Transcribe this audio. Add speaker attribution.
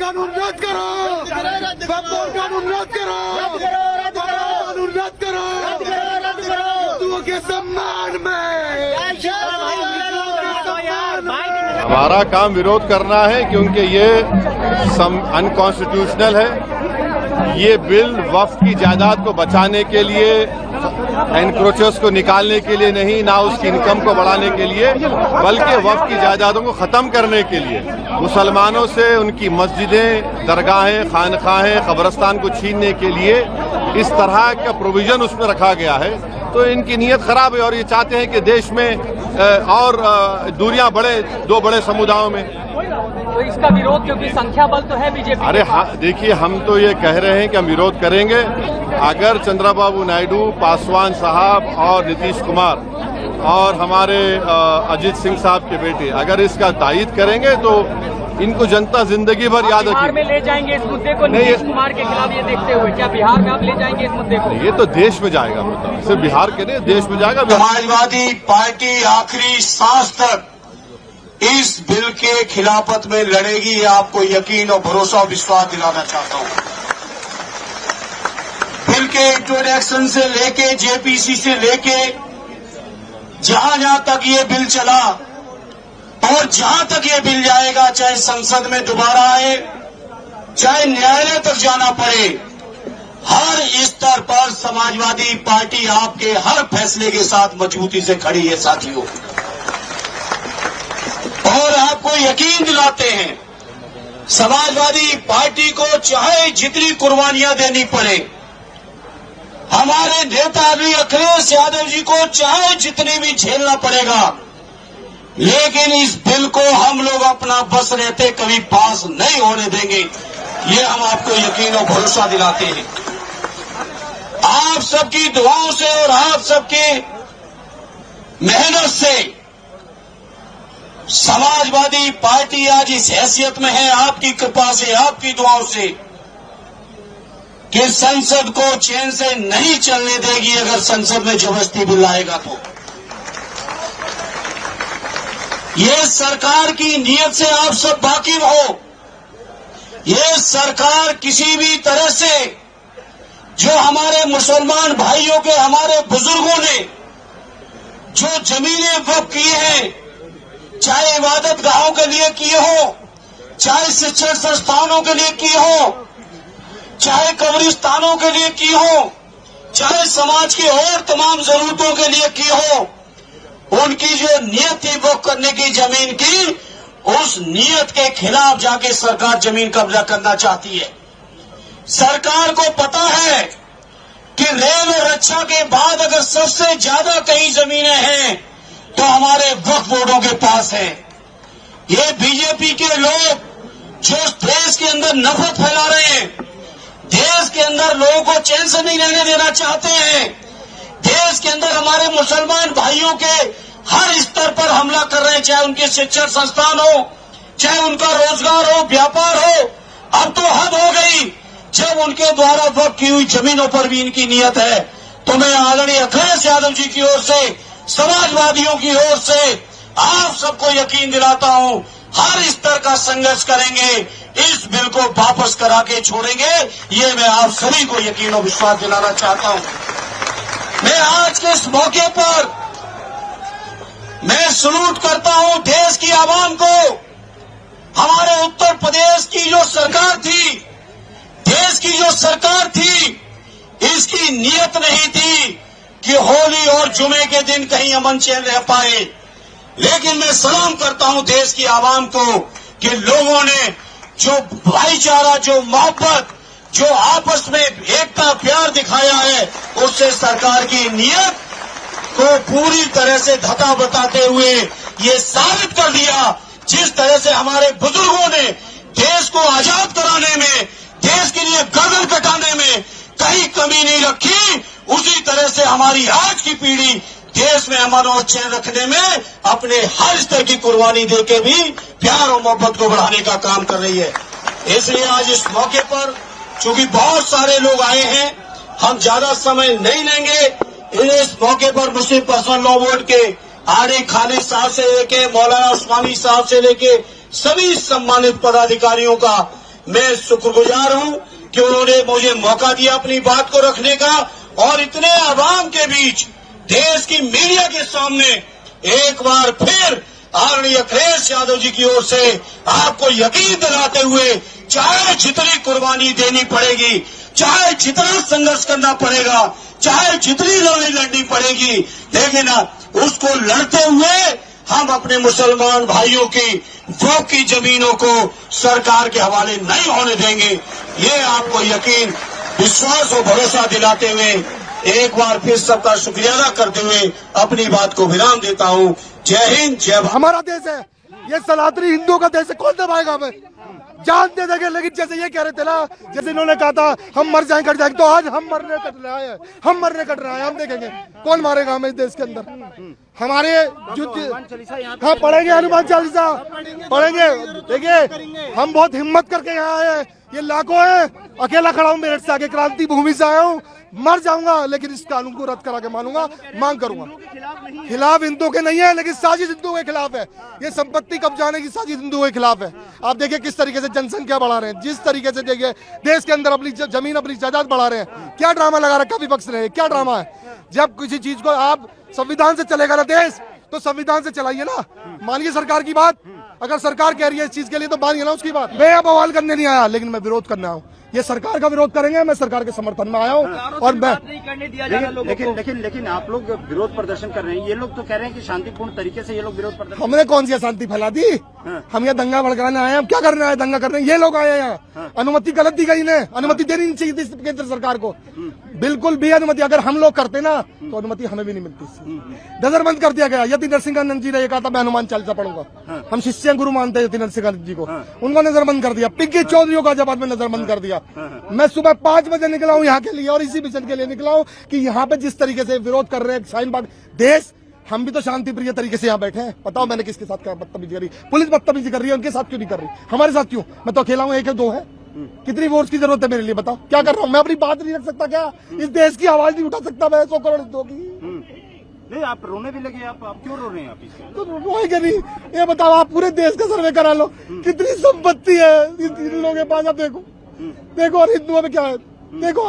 Speaker 1: कानून रद्द करो, वक्फ कानून रद्द करो, कानून रद्द करो, हिंदुओं के सम्मान में।
Speaker 2: हमारा काम विरोध करना है क्योंकि ये अनकॉन्स्टिट्यूशनल है। ये बिल वक्फ की जायदाद को बचाने के लिए, एनक्रोचर्स को निकालने के लिए नहीं, ना उसकी इनकम को बढ़ाने के लिए, बल्कि वक्फ की जायदादों को खत्म करने के लिए, मुसलमानों से उनकी मस्जिदें, दरगाहें, खानखाहें, कब्रिस्तान को छीनने के लिए इस तरह का प्रोविजन उसमें रखा गया है। तो इनकी नीयत खराब है और ये चाहते हैं कि देश में और दूरियां बढ़े दो बड़े समुदायों में।
Speaker 3: तो इसका विरोध, क्योंकि संख्या बल तो है बीजेपी।
Speaker 2: अरे हाँ, देखिए, हम तो ये कह रहे हैं कि हम विरोध करेंगे अगर चंद्रबाबू नायडू, पासवान साहब और नीतीश कुमार और हमारे अजीत सिंह साहब के बेटे अगर इसका तायीद करेंगे तो इनको जनता जिंदगी भर याद रखेगी।
Speaker 3: बिहार में ले जाएंगे इस मुद्दे को नीतीश कुमार के खिलाफ ये देखते हुए, क्या बिहार में आप ले जाएंगे इस मुद्दे को?
Speaker 2: ये तो देश में जाएगा मुद्दा, सिर्फ बिहार के नहीं, देश में जाएगा।
Speaker 4: समाजवादी पार्टी आखिरी सांस तक इस बिल के खिलाफत में लड़ेगी, ये आपको यकीन और भरोसा और विश्वास दिलाना चाहता हूं। बिल के इंट्रोडक्शन से लेके, जेपीसी से लेके, जहां तक ये बिल चला और जहां तक ये बिल जाएगा, चाहे संसद में दोबारा आए, चाहे न्यायालय तक जाना पड़े, हर स्तर पर समाजवादी पार्टी आपके हर फैसले के साथ मजबूती से खड़ी है साथियों। और आपको यकीन दिलाते हैं, समाजवादी पार्टी को चाहे जितनी कुर्बानियां देनी पड़े, हमारे नेता अखिलेश यादव जी को चाहे जितनी भी झेलना पड़ेगा, लेकिन इस बिल को हम लोग अपना बस रहते कभी पास नहीं होने देंगे, ये हम आपको यकीन और भरोसा दिलाते हैं। आप सबकी दुआओं से और आप सबके मेहनत से समाजवादी पार्टी आज इस हैसियत में है, आपकी कृपा से, आपकी दुआओं से, कि संसद को चैन से नहीं चलने देगी अगर संसद में जबरदस्ती बिल आएगा तो। ये सरकार की नीयत से आप सब वाकिफ हो। ये सरकार किसी भी तरह से जो हमारे मुसलमान भाइयों के, हमारे बुजुर्गों ने जो जमीनें वक्फ की हैं, चाहे इबादत गाहों के लिए किए हो, चाहे शिक्षण संस्थानों के लिए किए हो, चाहे कब्रिस्तानों के लिए की हो, चाहे समाज की और तमाम जरूरतों के लिए की हो, उनकी जो नियत थी वो करने की जमीन की, उस नियत के खिलाफ जाके सरकार जमीन कब्जा करना चाहती है। सरकार को पता है कि रेल और रक्षा के बाद अगर सबसे ज्यादा कहीं जमीनें हैं तो हमारे वक्फ बोर्डों के पास है। ये बीजेपी के लोग जो देश के अंदर नफरत फैला रहे हैं, देश के अंदर लोगों को चैन से नहीं रहने देना चाहते हैं, देश के अंदर हमारे मुसलमान भाइयों के हर स्तर पर हमला कर रहे हैं, चाहे उनके शिक्षण संस्थान हो, चाहे उनका रोजगार हो, व्यापार हो। अब तो हद हो गई जब उनके द्वारा वक्फ की हुई जमीनों पर भी इनकी नियत है। तो मैं आदरणीय अखिलेश यादव जी की ओर से, समाजवादियों की ओर से आप सबको यकीन दिलाता हूं, हर स्तर का संघर्ष करेंगे, इस बिल को वापस करा के छोड़ेंगे, ये मैं आप सभी को यकीन और विश्वास दिलाना चाहता हूं। मैं आज के इस मौके पर मैं सलूट करता हूं देश की आवाम को। हमारे उत्तर प्रदेश की जो सरकार थी, देश की जो सरकार थी, इसकी नियत नहीं थी कि होली और जुमे के दिन कहीं अमन चैन रह पाए। लेकिन मैं सलाम करता हूं देश की आवाम को कि लोगों ने जो भाईचारा, जो मोहब्बत, जो आपस में एकता, प्यार दिखाया है, उससे सरकार की नियत को पूरी तरह से धता बताते हुए ये साबित कर दिया, जिस तरह से हमारे बुजुर्गों ने देश को आजाद कराने में, देश के लिए गर्दन कटाने में कहीं कमी नहीं रखी, उसी तरह से हमारी आज की पीढ़ी देश में अमन और चैन रखने में अपने हर स्तर की कुर्बानी देके भी प्यार और मोहब्बत को बढ़ाने का काम कर रही है। इसलिए आज इस मौके पर चूंकि बहुत सारे लोग आए हैं, हम ज्यादा समय नहीं लेंगे। इस मौके पर मुस्लिम पर्सनल लॉ बोर्ड के आर ए खालिद साहब से लेके मौलाना उस्मानी साहब से लेके सभी सम्मानित पदाधिकारियों का मैं शुक्रगुजार हूं कि उन्होंने मुझे मौका दिया अपनी बात को रखने का, और इतने आवाम के बीच देश की मीडिया के सामने एक बार फिर आदरणीय अखिलेश यादव जी की ओर से आपको यकीन दिलाते हुए, चाहे जितनी कुर्बानी देनी पड़ेगी, चाहे जितना संघर्ष करना पड़ेगा, चाहे जितनी लड़ाई लड़नी पड़ेगी, लेकिन उसको लड़ते हुए हम अपने मुसलमान भाइयों की वोट की जमीनों को सरकार के हवाले नहीं होने देंगे। ये आपको यकीन, विश्वास और भरोसा दिलाते हुए एक बार फिर सबका शुक्रिया अदा करते हुए अपनी बात को विराम देता हूं। जय हिंद, जय भारत।
Speaker 1: हमारा देश है ये, सनातनी हिंदुओं का देश है, कौन दबाएगा हमें? जान दे देंगे, लेकिन जैसे ये कह रहे थे ना, जैसे इन्होंने कहा था हम मर जाएंगे कट जाएंगे, तो आज हम मरने कट रहा है, हम मरने कट रहा है। हम देखेंगे कौन मारेगा हमें इस देश के अंदर। हमारे हाँ पढ़ेंगे, हनुमान चालीसा पढ़ेंगे। देखिए हम बहुत हिम्मत करके यहाँ आए हैं, ये लाखों है, अकेला खड़ा हूँ मेरठ से आके, क्रांति भूमि से आया हूँ। मर जाऊंगा लेकिन इस कानून को रद्द करा के मानूंगा, मांग करूंगा। खिलाफ हिंदुओं के नहीं है, लेकिन साजिश हिंदुओं के खिलाफ है। ये संपत्ति कब्जाने की साजिश हिंदुओं के खिलाफ है। आप देखिए किस तरीके से जनसंख्या बढ़ा रहे हैं, जिस तरीके से देखिए देश के अंदर अपनी जमीन, अपनी जायदाद बढ़ा रहे हैं। क्या ड्रामा लगा रखा विपक्ष ने, क्या ड्रामा है? जब किसी चीज को आप संविधान से चलेगा ना देश, तो संविधान से चलाइए ना, मानिए सरकार की बात। अगर सरकार कह रही है इस चीज के लिए तो मानिए ना उसकी बात। मैं अब बवाल करने नहीं आया, लेकिन मैं विरोध करने आया हूँ। ये सरकार का विरोध करेंगे, मैं सरकार के समर्थन में आया हूँ। और मैं
Speaker 5: लेकिन आप लोग विरोध प्रदर्शन कर रहे हैं, ये लोग तो कह रहे हैं कि शांतिपूर्ण तरीके से ये लोग विरोध प्रदर्शन।
Speaker 1: हमने कौन सी शांति फैला दी? हम यहाँ दंगा भड़काने आए हैं, हम क्या करने आए? दंगा करने ये लोग आए हैं यहाँ। अनुमति गलत दी गई, इन्हें अनुमति देनी नहीं चाहिए थी केंद्र सरकार को, बिल्कुल भी अनुमति। अगर हम लोग करते ना तो अनुमति हमें भी नहीं मिलती। नजरबंद कर दिया गया। यति नरसिंहानंद जी ने कहा था मैं हनुमान चालीसा पढ़ूंगा, हम शिष्य गुरु मानते हैं यति नरसिंहानंद जी को, उनको नजरबंद कर दिया। पिंकी चौधरी का जवाब में नजरबंद कर दिया। मैं सुबह 5 बजे निकला हूँ यहाँ के लिए, और इसी मिशन के लिए निकला हूँ कि यहाँ पे जिस तरीके से विरोध कर रहे हैं शाहीन बाग देश, हम भी तो शांति प्रिय तरीके से यहाँ बैठे हैं। बताओ मैंने किसके साथ क्या बदतमीजी करी? पुलिस बदतमीजी कर रही है, उनके साथ क्यों नहीं कर रही? हमारे साथ क्यों? मैं तो अकेला हूँ, एक है दो है, कितनी वोट्स की जरूरत है मेरे लिए? बताओ क्या कर रहा हूँ मैं? अपनी बात नहीं रख सकता क्या? इस देश की आवाज नहीं उठा सकता मैं 100 करोड़ हिंदुओं की?
Speaker 5: नहीं, आप रोने भी लगे। आप क्यों रो रहे हैं? आप
Speaker 1: तो रोएंगे नहीं। ये बताओ, आप पूरे देश का सर्वे करा लो, कितनी संपत्ति है इन लोगों के पास। आप देखो, देखो और हिंदुओं में क्या है, देखो आप।